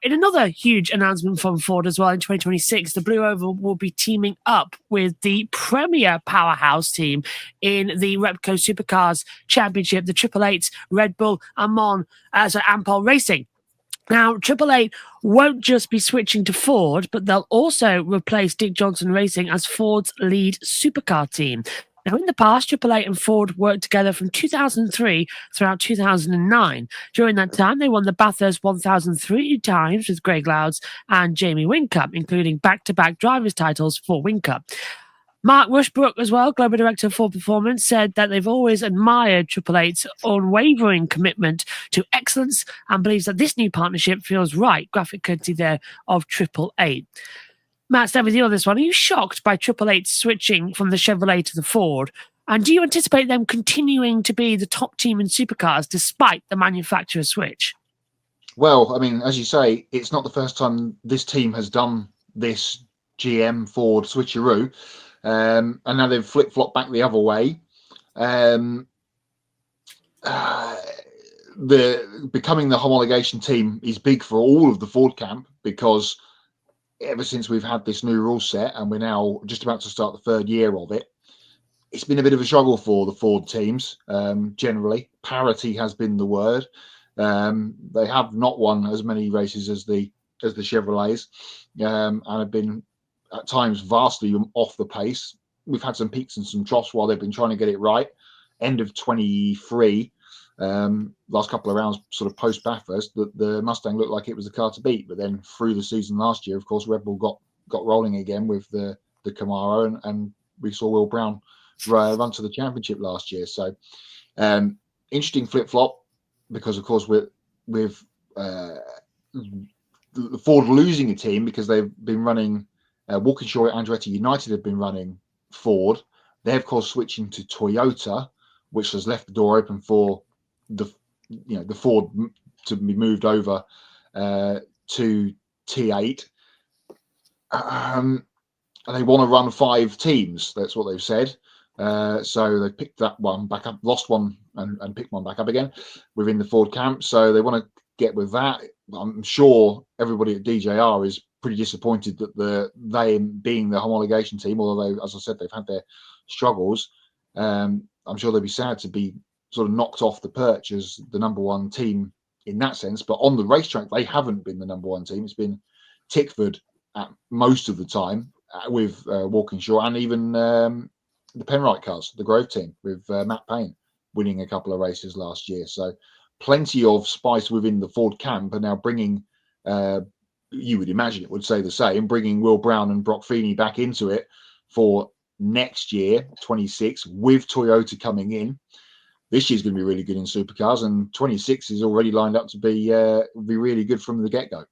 in another huge announcement from Ford as well, in 2026, the Blue Oval will be teaming up with the premier powerhouse team in the Repco Supercars Championship, the Triple Eight Red Bull Ampol Racing. Now, Triple Eight won't just be switching to Ford, but they'll also replace Dick Johnson Racing as Ford's lead supercar team. Now, in the past, Triple Eight and Ford worked together from 2003 throughout 2009. During that time, they won the Bathurst 1000 3 times with Greg Louds and Jamie Whincup, including back-to-back drivers' titles for Whincup. Mark Rushbrook as well, Global Director for Performance, said that they've always admired Triple Eight's unwavering commitment to excellence and believes that this new partnership feels right. Graphic courtesy there of Triple Eight. Matt, start with you on this one. Are you shocked by Triple Eight switching from the Chevrolet to the Ford? And do you anticipate them continuing to be the top team in supercars despite the manufacturer switch? Well, I mean, as you say, it's not the first time this team has done this GM Ford switcheroo. And now they've flip-flopped back the other way. The becoming the homologation team is big for all of the Ford camp, because ever since we've had this new rule set and we're now just about to start the third year of it, it's been a bit of a struggle for the Ford teams. Generally, parity has been the word. They have not won as many races as the Chevrolets, and have been at times vastly off the pace. We've had some peaks and some troughs while they've been trying to get it right. End of 23, last couple of rounds, sort of post Bathurst, the Mustang looked like it was the car to beat. But then through the season last year, of course, Red Bull got rolling again with the Camaro, and we saw Will Brown run to the championship last year. So interesting flip flop, because of course with Ford losing a team because they've been running. Walkinshaw and Andretti United have been running Ford. They're of course switching to Toyota, which has left the door open for the Ford to be moved over to T8. And they want to run 5 teams. That's what they've said. So they picked that one back up, lost one, and picked one back up again within the Ford camp. So they want to get with that. I'm sure everybody at DJR is pretty disappointed that they being the homologation team, although as I said they've had their struggles. I'm sure they'll be sad to be sort of knocked off the perch as the number one team in that sense. But on the racetrack, they haven't been the number one team. It's been Tickford at most of the time with Walkinshaw, and even the Penrite cars, the Grove team with Matt Payne winning a couple of races last year. So plenty of spice within the Ford camp, and now bringing, you would imagine it would say the same, bringing Will Brown and Brock Feeney back into it for next year, 26, with Toyota coming in. This year's going to be really good in supercars, and 26 is already lined up to be really good from the get-go.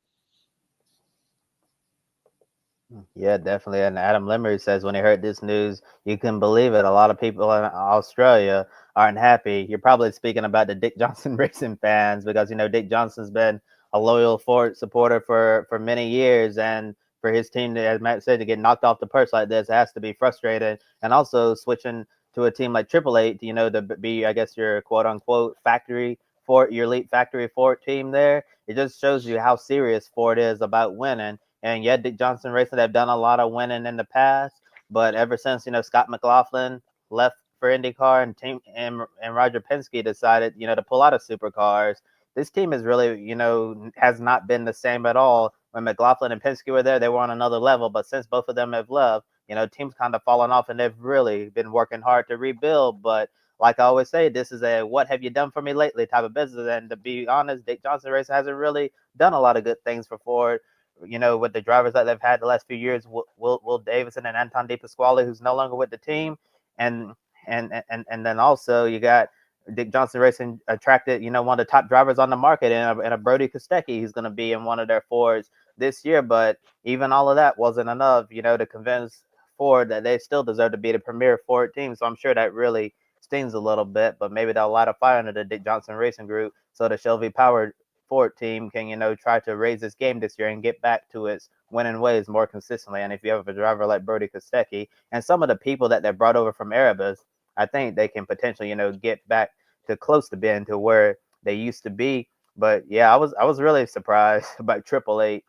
Yeah, definitely. And Adam Limmery says when he heard this news, you couldn't believe it. A lot of people in Australia aren't happy. You're probably speaking about the Dick Johnson Racing fans, because, you know, Dick Johnson's been a loyal Ford supporter for many years. And for his team, as Matt said, to get knocked off the perch like this, it has to be frustrating. And also switching to a team like Triple Eight, you know, to be, I guess, your quote unquote factory Ford, your elite factory Ford team there. It just shows you how serious Ford is about winning. And yeah, Dick Johnson Racing, they've done a lot of winning in the past, but ever since, you know, Scott McLaughlin left for IndyCar and Roger Penske decided, you know, to pull out of supercars, this team is really, you know, has not been the same at all. When McLaughlin and Penske were there, they were on another level, but since both of them have left, you know, teams kind of fallen off, and they've really been working hard to rebuild. But like I always say, this is a what have you done for me lately type of business. And to be honest, Dick Johnson Racing hasn't really done a lot of good things for Ford. You know, with the drivers that they've had the last few years, Will Davison and Anton De Pasquale, who's no longer with the team, and then also you got Dick Johnson Racing attracted, you know, one of the top drivers on the market, and a Brody Kostecki, who's going to be in one of their Fords this year. But even all of that wasn't enough, you know, to convince Ford that they still deserve to be the premier Ford team. So I'm sure that really stings a little bit, but maybe they'll light a fire under the Dick Johnson Racing group so the Shelby powered Ford team can, you know, try to raise this game this year and get back to its winning ways more consistently. And if you have a driver like Brody Kostecki and some of the people that they brought over from Erebus, I think they can potentially, you know, get back to close to being to where they used to be. But yeah, I was really surprised about Triple Eight,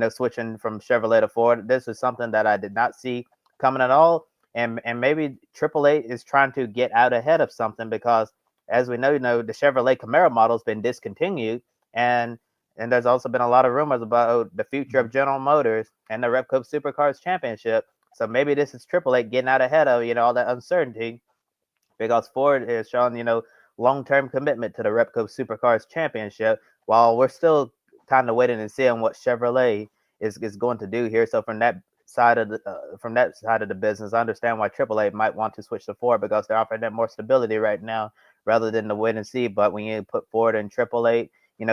switching from Chevrolet to Ford. This is something that I did not see coming at all. And maybe Triple Eight is trying to get out ahead of something because, as we know, the Chevrolet Camaro model's been discontinued, and there's also been a lot of rumors about the future of General Motors and the Repco Supercars Championship. So maybe this is Triple Eight getting out ahead of all that uncertainty, because Ford is showing long-term commitment to the Repco Supercars Championship, while we're still kind of waiting and seeing what Chevrolet is going to do here. So from that side of the business, I understand why AAA might want to switch to Ford, because they're offering that more stability right now rather than the wait and see. But when you put Ford and AAA,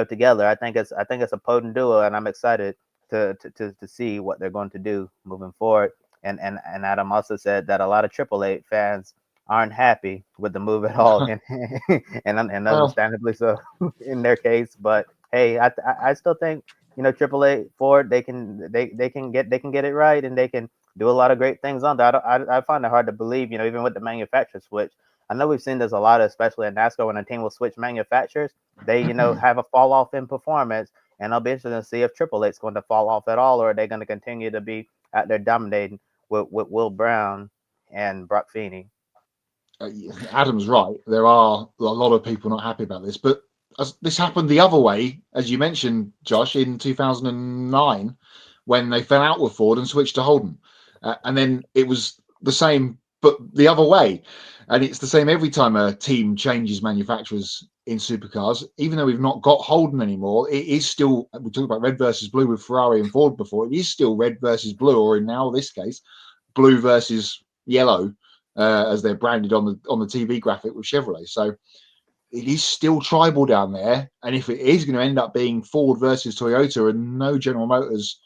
together, I think it's a potent duo, and I'm excited to see what they're going to do moving forward. And Adam also said that a lot of AAA fans aren't happy with the move at all, and understandably so in their case. But hey, I still think AAA Ford, they can get it right, and they can do a lot of great things on that. I find it hard to believe, even with the manufacturer switch. I know we've seen this a lot, especially in NASCAR, when a team will switch manufacturers, they have a fall off in performance, and I'll be interested to see if AAA is going to fall off at all, or are they going to continue to be out there dominating with Will Brown and Brock Feeney. Adam's right. There are a lot of people not happy about this, but this happened the other way, as you mentioned, Josh, in 2009, when they fell out with Ford and switched to Holden. And then it was the same, but the other way. And it's the same every time a team changes manufacturers in supercars. Even though we've not got Holden anymore, it is still, we talked about red versus blue with Ferrari and Ford before, it is still red versus blue, or in now this case, blue versus yellow, as they're branded on the TV graphic with Chevrolet. So it is still tribal down there, and if it is going to end up being Ford versus Toyota and no General Motors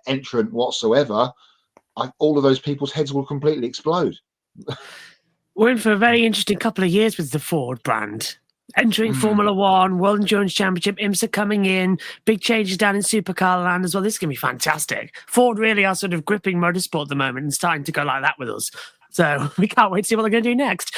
entrant whatsoever, all of those people's heads will completely explode. We're in for a very interesting couple of years with the Ford brand. Entering Formula One, World Endurance Championship, IMSA coming in, big changes down in supercar land as well. This is going to be fantastic. Ford really are sort of gripping motorsport at the moment and starting to go like that with us. So we can't wait to see what they're going to do next.